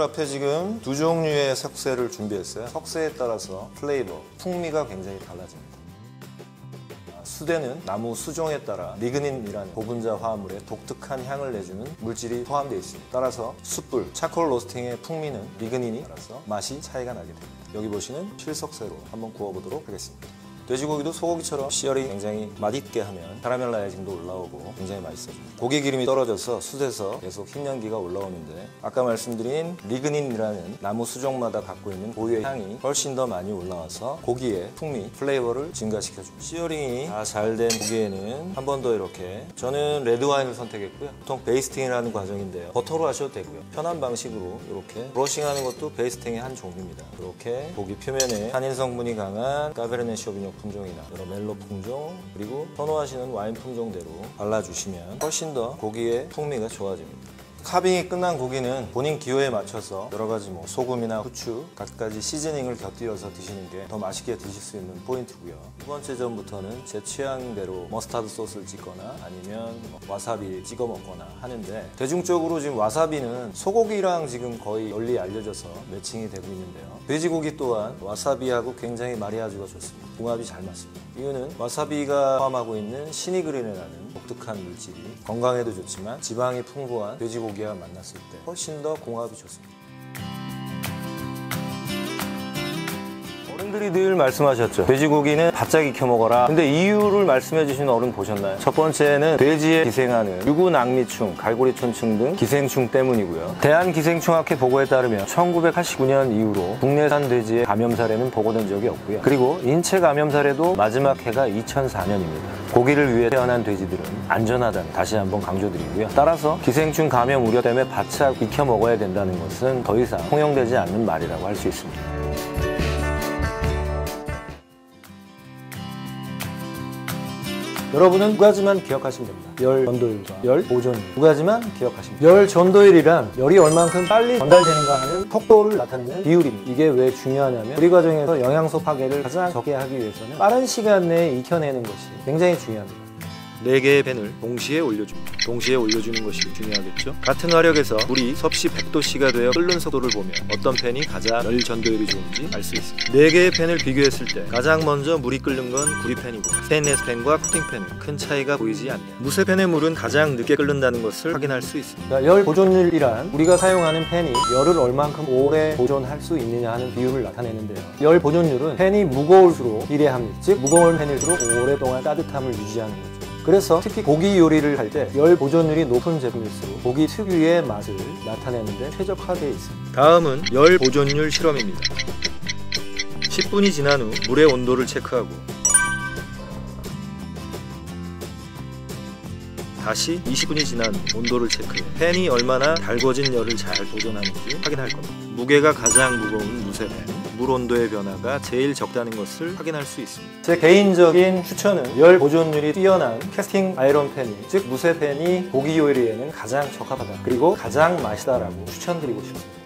앞에 지금 두 종류의 석쇠를 준비했어요. 석쇠에 따라서 플레이버, 풍미가 굉장히 달라집니다. 수대는 나무 수종에 따라 리그닌이라는 고분자 화합물에 독특한 향을 내주는 물질이 포함되어 있습니다. 따라서 숯불, 차콜 로스팅의 풍미는 리그닌이 따라서 맛이 차이가 나게 됩니다. 여기 보시는 필석쇠로 한번 구워보도록 하겠습니다. 돼지고기도 소고기처럼 시열이 굉장히 맛있게 하면 카라멜라이징도 올라오고 굉장히 맛있어집니다. 고기 기름이 떨어져서 숯에서 계속 흰 연기가 올라오는데 아까 말씀드린 리그닌이라는 나무 수종마다 갖고 있는 고유의 향이 훨씬 더 많이 올라와서 고기의 풍미, 플레이버를 증가시켜줍니다. 시어링이 다 잘 된 고기에는 한 번 더 이렇게 저는 레드와인을 선택했고요. 보통 베이스팅이라는 과정인데요. 버터로 하셔도 되고요. 편한 방식으로 이렇게 브러싱하는 것도 베이스팅의 한 종류입니다. 이렇게 고기 표면에 탄닌 성분이 강한 까베르네 쇼비뇽 품종이나 여러 멜로 품종 그리고 선호하시는 와인 품종대로 발라주시면 훨씬 더 고기의 풍미가 좋아집니다. 카빙이 끝난 고기는 본인 기호에 맞춰서 여러 가지 소금이나 후추 각가지 시즈닝을 곁들여서 드시는 게 더 맛있게 드실 수 있는 포인트고요. 두 번째 점부터는 제 취향대로 머스타드 소스를 찍거나 아니면 와사비 찍어 먹거나 하는데 대중적으로 지금 와사비는 소고기랑 지금 거의 널리 알려져서 매칭이 되고 있는데요. 돼지고기 또한 와사비하고 굉장히 마리아주가 좋습니다. 궁합이 잘 맞습니다. 이유는 와사비가 포함하고 있는 시니그린이라는 독특한 물질이 건강에도 좋지만 지방이 풍부한 돼지고기와 만났을 때 훨씬 더 궁합이 좋습니다. 어른들이 늘 말씀하셨죠. 돼지고기는 바짝 익혀 먹어라. 근데 이유를 말씀해 주신 어른 보셨나요? 첫 번째는 돼지에 기생하는 유구낭미충, 갈고리촌충 등 기생충 때문이고요. 대한기생충학회 보고에 따르면 1989년 이후로 국내산 돼지의 감염 사례는 보고된 적이 없고요. 그리고 인체 감염 사례도 마지막 해가 2004년입니다. 고기를 위해 태어난 돼지들은 안전하다는 다시 한번 강조드리고요. 따라서 기생충 감염 우려 때문에 바짝 익혀 먹어야 된다는 것은 더 이상 통용되지 않는 말이라고 할 수 있습니다. 여러분은 두 가지만 기억하시면 됩니다. 열 전도율과 열 보존율 두 가지만 기억하시면 됩니다. 열 전도율이란 열이 얼만큼 빨리 전달되는가 하는 속도를 나타내는 비율입니다. 이게 왜 중요하냐면 조리 과정에서 영양소 파괴를 가장 적게 하기 위해서는 빠른 시간 내에 익혀내는 것이 굉장히 중요합니다. 4개의 팬을 동시에 올려줍니다. 동시에 올려주는 것이 중요하겠죠. 같은 화력에서 물이 섭씨 100도씨가 되어 끓는 속도를 보면 어떤 팬이 가장 열 전도율이 좋은지 알 수 있습니다. 4개의 팬을 비교했을 때 가장 먼저 물이 끓는 건 구리팬이고 스테인리스 팬과 코팅팬은 큰 차이가 보이지 않네요. 무쇠팬의 물은 가장 늦게 끓는다는 것을 확인할 수 있습니다. 열 보존율이란 우리가 사용하는 팬이 열을 얼만큼 오래 보존할 수 있느냐 하는 비율을 나타내는데요. 열 보존율은 팬이 무거울수록 비례합니다. 즉 무거운 팬일수록 오랫동안 따뜻함을 유지하는 거죠. 그래서 특히 고기 요리를 할 때 열 보존율이 높은 제품일수록 고기 특유의 맛을 나타내는 데 최적화되어 있습니다. 다음은 열 보존율 실험입니다. 10분이 지난 후 물의 온도를 체크하고 다시 20분이 지난 후 온도를 체크해 팬이 얼마나 달궈진 열을 잘 보존하는지 확인할 겁니다. 무게가 가장 무거운 무쇠팬 물 온도의 변화가 제일 적다는 것을 확인할 수 있습니다. 제 개인적인 추천은 열 보존율이 뛰어난 캐스팅 아이론 팬이 즉 무쇠팬이 고기 요리에는 가장 적합하다 그리고 가장 맛있다라고 추천드리고 싶습니다.